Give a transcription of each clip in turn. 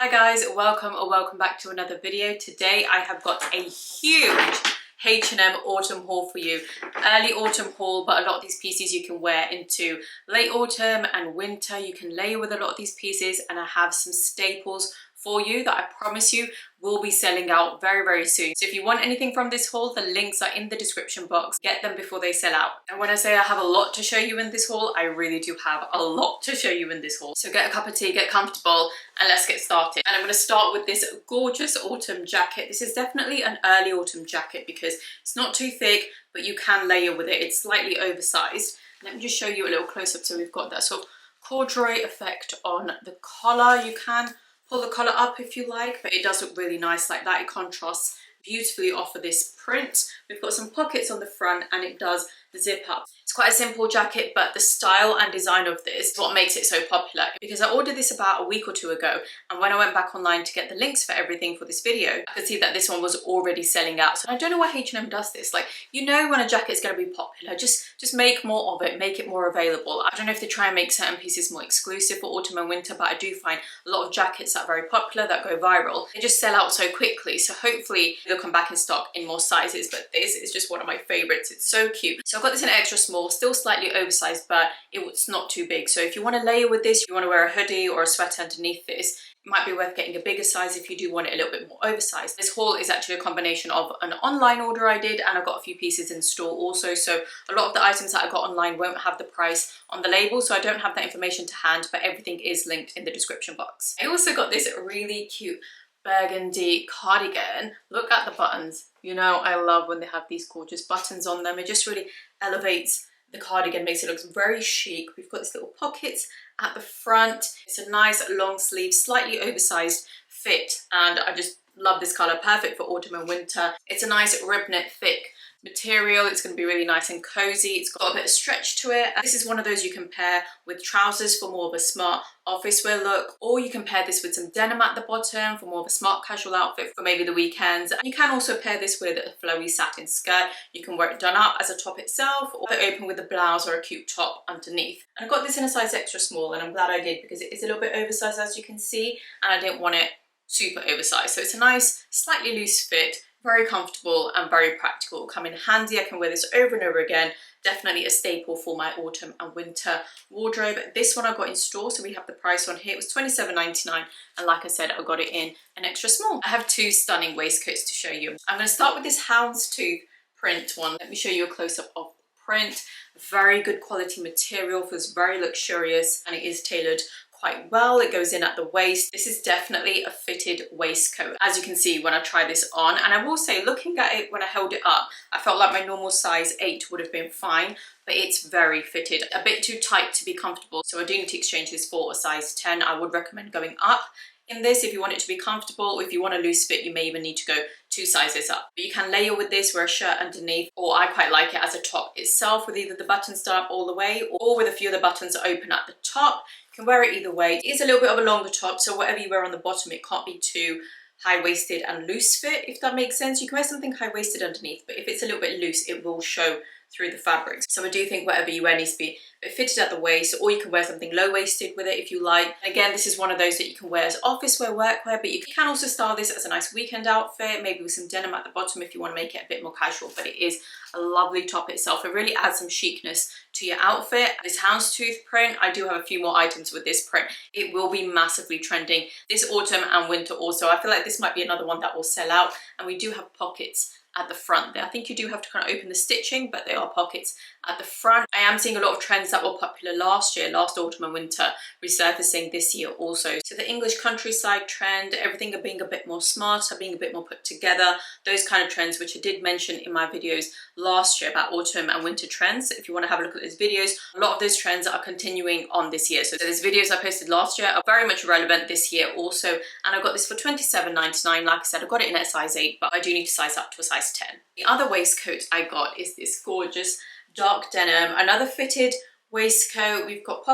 Hi guys, welcome or welcome back to another video. Today I have got a huge H&M autumn haul for you. Early autumn haul, but a lot of these pieces you can wear into late autumn and winter. You can layer with a lot of these pieces, and I have some staples for you that I promise you will be selling out very, very soon. So if you want anything from this haul, the links are in the description box. Get them before they sell out. And when I say I have a lot to show you in this haul, I really do have a lot to show you in this haul. So get a cup of tea, get comfortable, and let's get started. And I'm going to start with this gorgeous autumn jacket. This is definitely an early autumn jacket because it's not too thick, but you can layer with it. It's slightly oversized. Let me just show you a little close up. So we've got that sort of corduroy effect on the collar. You can pull the collar up if you like, but it does look really nice like that. It contrasts beautifully off of this print. We've got some pockets on the front and it does zip up. It's quite a simple jacket, but the style and design of this is what makes it so popular, because I ordered this about a week or two ago, and when I went back online to get the links for everything for this video, I could see that this one was already selling out. So I don't know why H&M does this. Like, you know when a jacket is going to be popular, just make more of it, make it more available. I don't know if they try and make certain pieces more exclusive for autumn and winter, but I do find a lot of jackets that are very popular, that go viral, they just sell out so quickly. So hopefully they'll come back in stock in more sizes, but this is just one of my favorites. It's so cute. So I've got this in extra small, still slightly oversized, but it's not too big. So if you want to layer with this, you want to wear a hoodie or a sweater underneath this, it might be worth getting a bigger size if you do want it a little bit more oversized. This haul is actually a combination of an online order I did, and I got a few pieces in store also. So a lot of the items that I got online won't have the price on the label, so I don't have that information to hand, but everything is linked in the description box. I also got this really cute burgundy cardigan. Look at the buttons. You know, I love when they have these gorgeous buttons on them. It just really elevates the cardigan, makes it look very chic. We've got these little pockets at the front. It's a nice long sleeve, slightly oversized fit, and I just love this color. Perfect for autumn and winter. It's a nice rib knit thick material. It's going to be really nice and cozy. It's got a bit of stretch to it. This is one of those you can pair with trousers for more of a smart office wear look, or you can pair this with some denim at the bottom for more of a smart casual outfit for maybe the weekends. And you can also pair this with a flowy satin skirt. You can wear it done up as a top itself, or open with a blouse or a cute top underneath. And I got this in a size extra small, and I'm glad I did because it is a little bit oversized, as you can see, and I didn't want it super oversized. So it's a nice slightly loose fit, very comfortable and very practical. Come in handy. I can wear this over and over again. Definitely a staple for my autumn and winter wardrobe. This one I got in store, so we have the price on here. It was $27.99, and like I said, I got it in an extra small. I have two stunning waistcoats to show you. I'm going to start with this houndstooth print one. Let me show you a close-up of the print. Very good quality material, feels very luxurious, and it is tailored quite well. It goes in at the waist. This is definitely a fitted waistcoat, as you can see when I try this on. And I will say, looking at it when I held it up, I felt like my normal size 8 would have been fine, but it's very fitted. A bit too tight to be comfortable, so I do need to exchange this for a size 10. I would recommend going up in this if you want it to be comfortable, or if you want a loose fit, you may even need to go 2 sizes up. But you can layer with this, wear a shirt underneath, or I quite like it as a top itself with either the buttons done up all the way or with a few of the buttons open at the top. You can wear it either way. It is a little bit of a longer top, so whatever you wear on the bottom, it can't be too high-waisted and loose fit, if that makes sense. You can wear something high-waisted underneath, but if it's a little bit loose, it will show through the fabrics. So I do think whatever you wear needs to be a bit fitted at the waist, or you can wear something low-waisted with it if you like. Again, this is one of those that you can wear as office wear, workwear, but you can also style this as a nice weekend outfit, maybe with some denim at the bottom if you want to make it a bit more casual. But it is a lovely top itself. It really adds some chicness to your outfit. This houndstooth print, I do have a few more items with this print. It will be massively trending this autumn and winter also. I feel like this might be another one that will sell out, and we do have pockets at the front there. I think you do have to kind of open the stitching, but there are pockets at the front. I am seeing a lot of trends that were popular last year, last autumn and winter, resurfacing this year also. So the English countryside trend, everything being a bit more smarter, being a bit more put together, those kind of trends, which I did mention in my videos last year about autumn and winter trends. If you want to have a look at those videos, a lot of those trends are continuing on this year. So those videos I posted last year are very much relevant this year also. And I got this for $27.99. Like I said, I got it in a size 8, but I do need to size up to a size 10. The other waistcoat I got is this gorgeous dark denim, another fitted waistcoat. We've got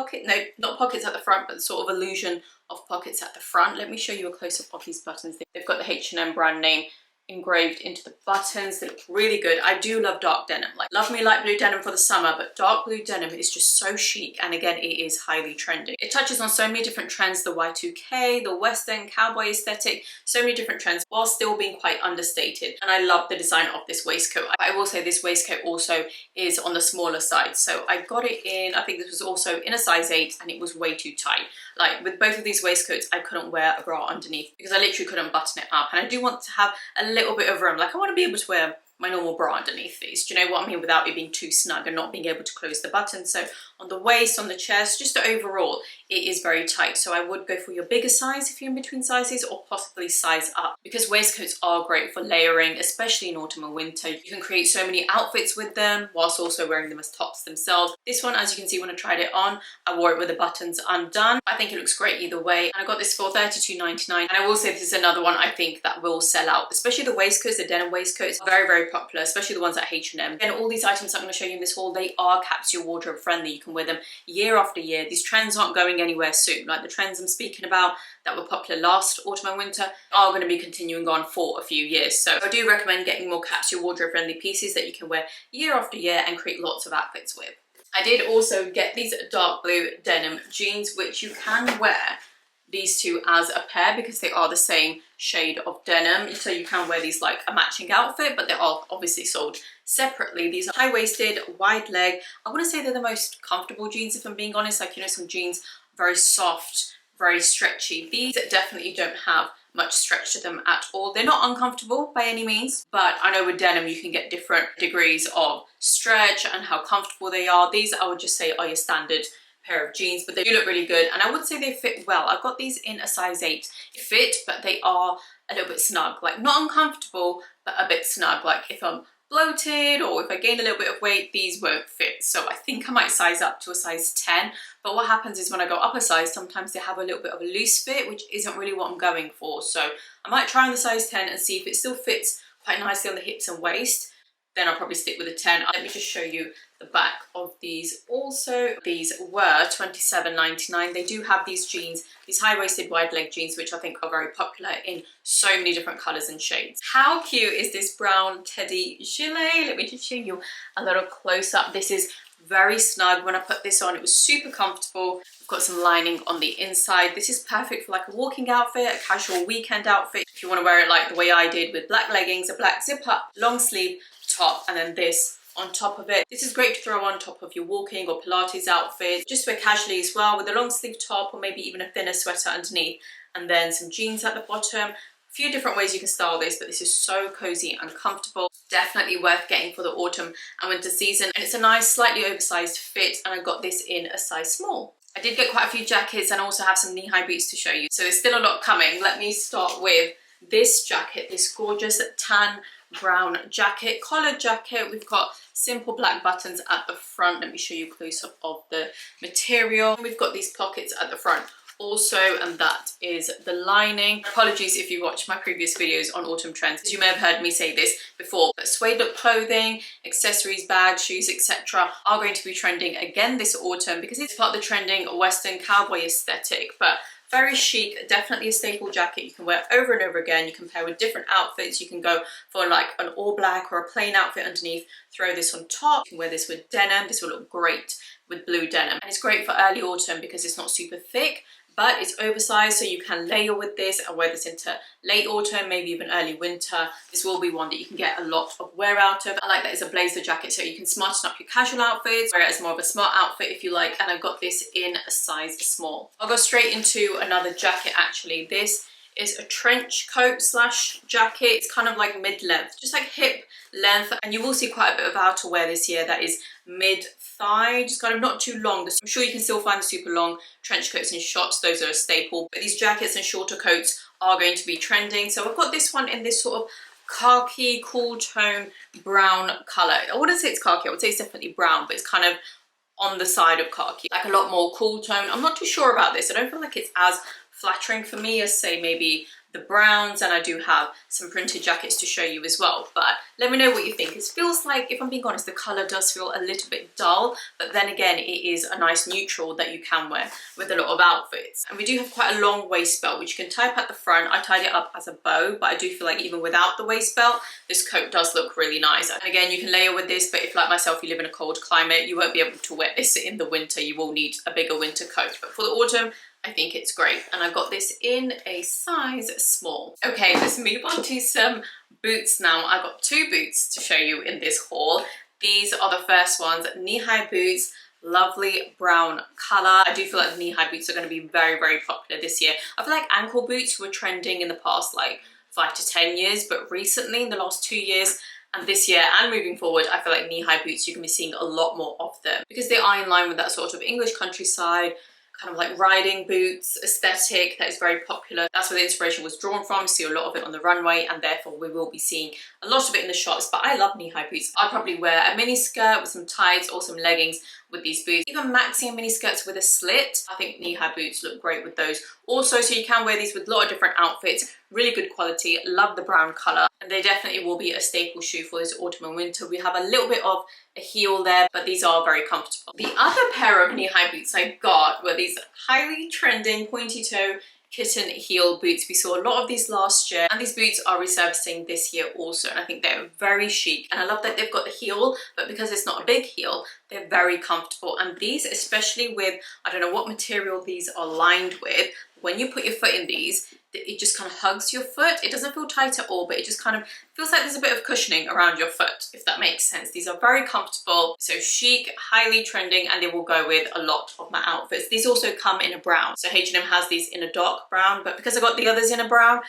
not pockets at the front, but sort of illusion of pockets at the front. Let me show you a close-up of these buttons. They've got the H&M brand name engraved into the buttons. They look really good. I do love dark denim. Like, love me light blue denim for the summer, but dark blue denim is just so chic, and again, it is highly trendy. It touches on so many different trends, the Y2K, the Western cowboy aesthetic, so many different trends while still being quite understated. And I love the design of this waistcoat. I will say this waistcoat also is on the smaller side. So I got it in, I think this was also in a size 8, and it was way too tight. Like, with both of these waistcoats, I couldn't wear a bra underneath because I literally couldn't button it up. And I do want to have a little bit of room. Like, I want to be able to wear my normal bra underneath these. Do you know what I mean? Without it being too snug and not being able to close the button. So on the waist, on the chest, just overall, it is very tight. So I would go for your bigger size if you're in between sizes, or possibly size up, because waistcoats are great for layering, especially in autumn and winter. You can create so many outfits with them whilst also wearing them as tops themselves. This one, as you can see, when I tried it on, I wore it with the buttons undone. I think it looks great either way. And I got this for £32.99. And I will say this is another one I think that will sell out, especially the waistcoats, the denim waistcoats, very, very popular, especially the ones at H&M. And all these items I'm going to show you in this haul, they are capsule wardrobe friendly. You can wear them year after year. These trends aren't going anywhere soon. Like, the trends I'm speaking about that were popular last autumn and winter are going to be continuing on for a few years. So I do recommend getting more capsule wardrobe friendly pieces that you can wear year after year and create lots of outfits with. I did also get these dark blue denim jeans, which you can wear these two as a pair because they are the same shade of denim. So you can wear these like a matching outfit, but they are obviously sold separately. These are high-waisted, wide leg. I want to say they're the most comfortable jeans, if I'm being honest. Like, you know, some jeans, very soft, very stretchy. These definitely don't have much stretch to them at all. They're not uncomfortable by any means, but I know with denim you can get different degrees of stretch and how comfortable they are. These, I would just say, are your standard pair of jeans, but they do look really good, and I would say they fit well. I've got these in a size 8. They fit, but they are a little bit snug. Like, not uncomfortable, but a bit snug. Like, if I'm bloated or if I gain a little bit of weight, these won't fit. So I think I might size up to a size 10. But what happens is when I go up a size, sometimes they have a little bit of a loose fit, which isn't really what I'm going for. So I might try on the size 10 and see if it still fits quite nicely on the hips and waist. Then I'll probably stick with a 10. Let me just show you the back of these also. These were £27.99. They do have these jeans, these high-waisted wide leg jeans, which I think are very popular in so many different colours and shades. How cute is this brown teddy gilet? Let me just show you a little close up. This is very snug. When I put this on, it was super comfortable. We've got some lining on the inside. This is perfect for like a walking outfit, a casual weekend outfit. If you want to wear it like the way I did with black leggings, a black zip up, long sleeve top, and then this on top of it. This is great to throw on top of your walking or Pilates outfit. Just wear casually as well with a long sleeve top or maybe even a thinner sweater underneath, and then some jeans at the bottom. A few different ways you can style this, but this is so cozy and comfortable. Definitely worth getting for the autumn and winter season. And it's a nice, slightly oversized fit, and I got this in a size small. I did get quite a few jackets and also have some knee-high boots to show you. So there's still a lot coming. Let me start with this jacket, this gorgeous tan brown jacket, collared jacket. We've got simple black buttons at the front. Let me show you a close-up of the material. We've got these pockets at the front also, and that is the lining. Apologies if you watched my previous videos on autumn trends, as you may have heard me say this before, but suede look clothing, accessories, bags, shoes, etc. are going to be trending again this autumn because it's part of the trending Western cowboy aesthetic, but very chic, definitely a staple jacket you can wear over and over again. You can pair with different outfits. You can go for like an all black or a plain outfit underneath, throw this on top. You can wear this with denim. This will look great with blue denim. And it's great for early autumn because it's not super thick, but it's oversized, so you can layer with this and wear this into late autumn, maybe even early winter. This will be one that you can get a lot of wear out of. I like that it's a blazer jacket, so you can smarten up your casual outfits, wear it as more of a smart outfit if you like, and I've got this in a size small. I'll go straight into another jacket actually. This is a trench coat slash jacket. It's kind of like mid-length, just like hip length, and you will see quite a bit of outerwear this year that is mid-thigh, just kind of not too long. I'm sure you can still find the super long trench coats and shorts, those are a staple, but these jackets and shorter coats are going to be trending. So I've got this one in this sort of khaki, cool tone brown colour. I wouldn't say it's khaki, I would say it's definitely brown, but it's kind of on the side of khaki, like a lot more cool tone. I'm not too sure about this. I don't feel like it's as flattering for me as say maybe the browns, and I do have some printed jackets to show you as well. But let me know what you think. It feels like, if I'm being honest, the colour does feel a little bit dull, but then again, it is a nice neutral that you can wear with a lot of outfits. And we do have quite a long waist belt, which you can tie up at the front. I tied it up as a bow, but I do feel like even without the waist belt, this coat does look really nice. And again, you can layer with this, but if like myself, you live in a cold climate, you won't be able to wear this in the winter. You will need a bigger winter coat. But for the autumn, I think it's great. And I got this in a size small. Okay, let's move on to some boots now. I got two boots to show you in this haul. These are the first ones, knee-high boots, lovely brown color. I do feel like knee-high boots are going to be very, very popular this year. I feel like ankle boots were trending in the past like 5 to 10 years, but recently in the last 2 years, and this year and moving forward, I feel like knee-high boots, you're going to be seeing a lot more of them because they are in line with that sort of English countryside, kind of like riding boots aesthetic that is very popular. That's where the inspiration was drawn from. You see a lot of it on the runway, and therefore we will be seeing a lot of it in the shops. But I love knee-high boots. I'd probably wear a mini skirt with some tights or some leggings with these boots. Even maxi and mini skirts with a slit. I think knee-high boots look great with those also. So you can wear these with a lot of different outfits. Really good quality. Love the brown color, and they definitely will be a staple shoe for this autumn and winter. We have a little bit of a heel there, but these are very comfortable. The other pair of knee-high boots I got were these highly trending pointy toe kitten heel boots. We saw a lot of these last year, and these boots are resurfacing this year also, and I think they're very chic. And I love that they've got the heel, but because it's not a big heel, they're very comfortable. And these, especially with, I don't know what material these are lined with, when you put your foot in these, it just kind of hugs your foot. It doesn't feel tight at all, but it just kind of feels like there's a bit of cushioning around your foot, if that makes sense. These are very comfortable, so chic, highly trending, and they will go with a lot of my outfits. These also come in a brown. So H&M has these in a dark brown, but because I got the others in a brown,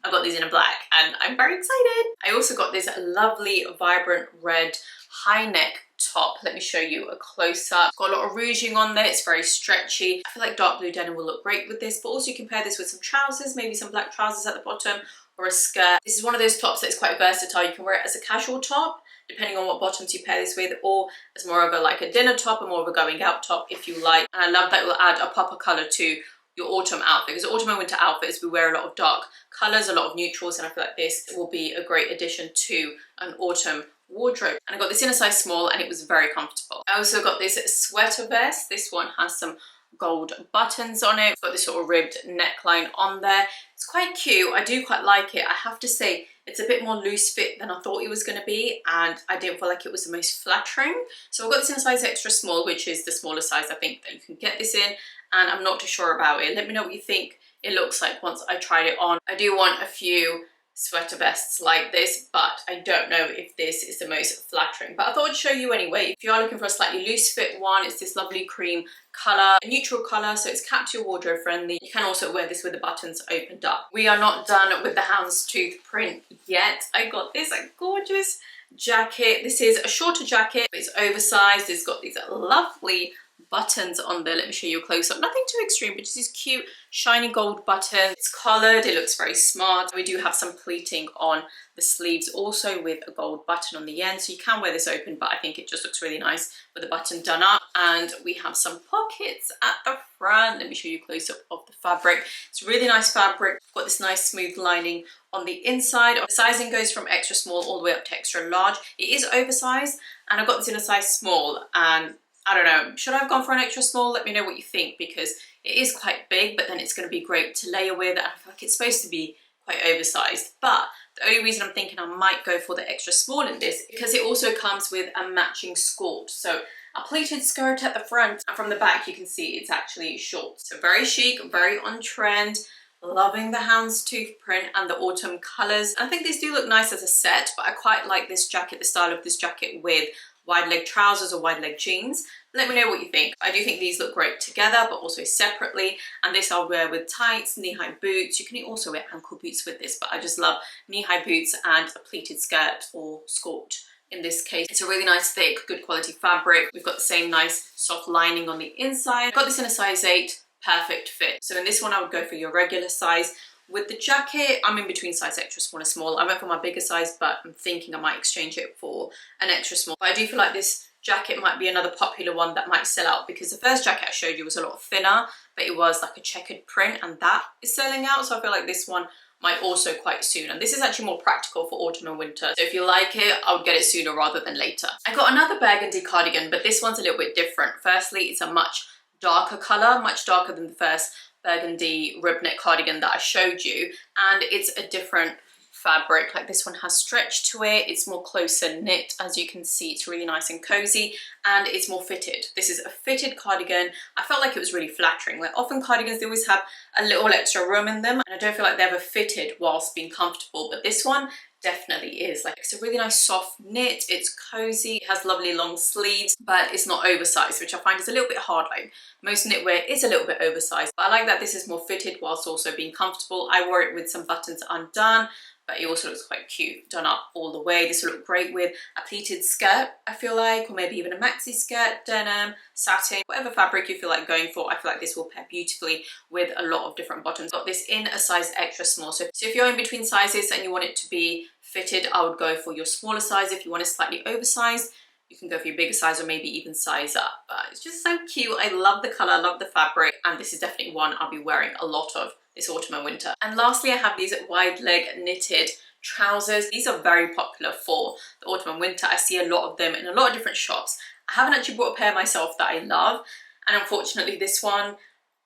I got these in a black, and I'm very excited. I also got this lovely, vibrant red high neck top. Let me show you a close-up. Got a lot of rouging on there. It's very stretchy. I feel like dark blue denim will look great with this, but also you can pair this with some trousers, maybe some black trousers at the bottom or a skirt. This is one of those tops that's quite versatile. You can wear it as a casual top, depending on what bottoms you pair this with, or as more of a like a dinner top or more of a going out top if you like. And I love that it will add a pop of color to your autumn outfit, because autumn and winter outfits, we wear a lot of dark colors, a lot of neutrals, and I feel like this will be a great addition to an autumn wardrobe. And I got this in a size small, and it was very comfortable. I also got this sweater vest. This one has some gold buttons on it. It's got this sort of ribbed neckline on there. It's quite cute. I do quite like it. I have to say, it's a bit more loose fit than I thought it was going to be, and I didn't feel like it was the most flattering. So I got this in a size extra small, which is the smallest size I think that you can get this in, and I'm not too sure about it. Let me know what you think it looks like once I tried it on. I do want a few sweater vests like this, but I don't know if this is the most flattering, but I thought I'd show you anyway. If you are looking for a slightly loose fit one, it's this lovely cream color, a neutral color, so it's capsule wardrobe friendly. You can also wear this with the buttons opened up. We are not done with the houndstooth print yet. I got this gorgeous jacket. This is a shorter jacket, but it's oversized. It's got these lovely buttons on there. Let me show you a close-up. Nothing too extreme, but just these cute shiny gold buttons. It's collared. It looks very smart. We do have some pleating on the sleeves also with a gold button on the end, so you can wear this open, but I think it just looks really nice with the button done up. And we have some pockets at the front. Let me show you a close-up of the fabric. It's really nice fabric. Got this nice smooth lining on the inside. The sizing goes from extra small all the way up to extra large. It is oversized, and I got this in a size small, and I don't know, should I have gone for an extra small? Let me know what you think, because it is quite big, but then it's going to be great to layer with, and I feel like it's supposed to be quite oversized. But the only reason I'm thinking I might go for the extra small in this, because it also comes with a matching skirt. So a pleated skirt at the front, and from the back you can see it's actually short. So very chic, very on trend. Loving the houndstooth print and the autumn colors. I think these do look nice as a set, but I quite like this jacket, the style of this jacket with wide leg trousers or wide leg jeans. Let me know what you think. I do think these look great together, but also separately. And this I'll wear with tights, knee-high boots. You can also wear ankle boots with this, but I just love knee-high boots and a pleated skirt or skirt. In this case, it's a really nice, thick, good quality fabric. We've got the same nice soft lining on the inside. I got this in a size 8, perfect fit. So in this one, I would go for your regular size. With the jacket, I'm in between size extra small and small. I went for my bigger size, but I'm thinking I might exchange it for an extra small. But I do feel like this jacket might be another popular one that might sell out, because the first jacket I showed you was a lot thinner, but it was like a checkered print, and that is selling out. So I feel like this one might also quite soon. And this is actually more practical for autumn and winter. So if you like it, I would get it sooner rather than later. I got another burgundy cardigan, but this one's a little bit different. Firstly, it's a much darker colour, much darker than the first burgundy rib neck cardigan that I showed you. And it's a different fabric. Like this one has stretch to it, it's more closer knit. As you can see, it's really nice and cozy, and it's more fitted. This is a fitted cardigan. I felt like it was really flattering. Like often cardigans, they always have a little extra room in them, and I don't feel like they're ever fitted whilst being comfortable, but this one definitely is. Like it's a really nice soft knit, it's cozy, it has lovely long sleeves, but it's not oversized, which I find is a little bit hard. Like most knitwear is a little bit oversized, but I like that this is more fitted whilst also being comfortable. I wore it with some buttons undone, but it also looks quite cute done up all the way. This will look great with a pleated skirt, I feel like, or maybe even a maxi skirt, denim, satin, whatever fabric you feel like going for. I feel like this will pair beautifully with a lot of different bottoms. Got this in a size extra small, so if you're in between sizes and you want it to be fitted, I would go for your smaller size. If you want it slightly oversized, you can go for your bigger size or maybe even size up. But it's just so cute. I love the color, I love the fabric, and this is definitely one I'll be wearing a lot of this autumn and winter. And lastly, I have these wide leg knitted trousers. These are very popular for the autumn and winter. I see a lot of them in a lot of different shops. I haven't actually bought a pair myself that I love, and unfortunately this one,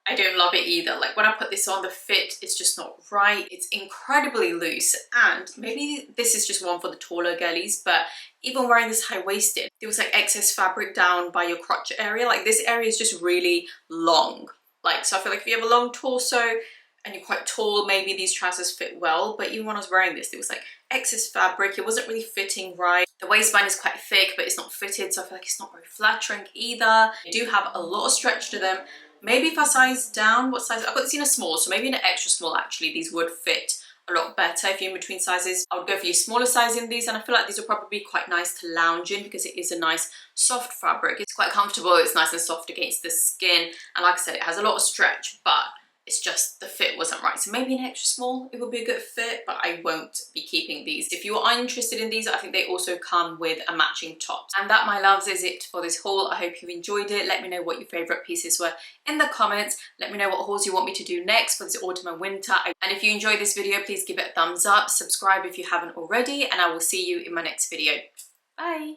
I don't love it either. Like when I put this on, the fit is just not right. It's incredibly loose, and maybe this is just one for the taller girlies, but even wearing this high-waisted, there was like excess fabric down by your crotch area. Like this area is just really long. Like, so I feel like if you have a long torso and you're quite tall, maybe these trousers fit well, but even when I was wearing this, there was like excess fabric. It wasn't really fitting right. The waistband is quite thick, but it's not fitted, so I feel like it's not very flattering either. They do have a lot of stretch to them. Maybe if I size down, what size? I've got this in a small, so maybe in an extra small actually, these would fit a lot better. If you're in between sizes, I would go for your smaller size in these, and I feel like these will probably be quite nice to lounge in because it is a nice soft fabric. It's quite comfortable, it's nice and soft against the skin, and like I said, it has a lot of stretch, but it's just the fit wasn't right. So maybe an extra small, it would be a good fit, but I won't be keeping these. If you are interested in these, I think they also come with a matching top. And that, my loves, is it for this haul. I hope you enjoyed it. Let me know what your favorite pieces were in the comments. Let me know what hauls you want me to do next for this autumn and winter. And if you enjoyed this video, please give it a thumbs up, subscribe if you haven't already, and I will see you in my next video. Bye.